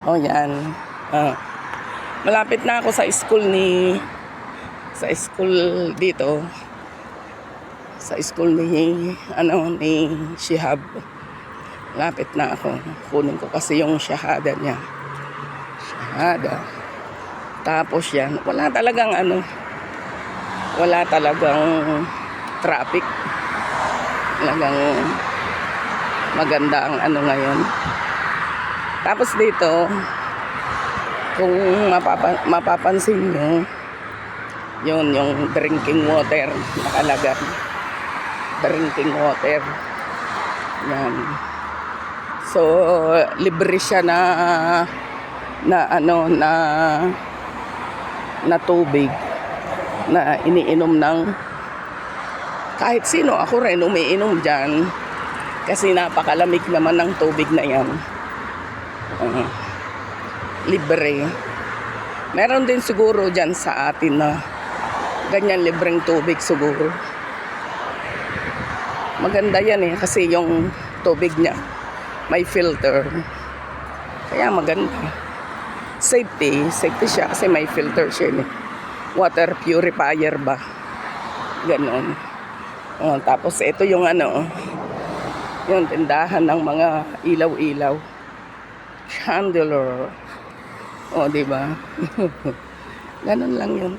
Oh, yan. Ah. Malapit na ako sa school dito. Sa school ni Shihab. Malapit na ako. Kunin ko kasi yung shahada niya. Shahada. Tapos yan, wala talagang traffic. Talagang maganda ang ngayon. Tapos dito, kung mapapansin nyo, yun, yung drinking water, nakalagay. Drinking water. Yan. So, libre siya na tubig na iniinom ng kahit sino. Ako rin umiinom dyan kasi napakalamig naman ng tubig na yan. Libre. Meron din siguro dyan sa atin na ganyan libreng tubig siguro. Maganda yan kasi yung tubig niya may filter. Kaya maganda. Safety siya kasi may filter siya. Water purifier ba? Ganon. Tapos ito yung yung tindahan ng mga ilaw-ilaw. Chandelier. Di ba? Ganon lang yun.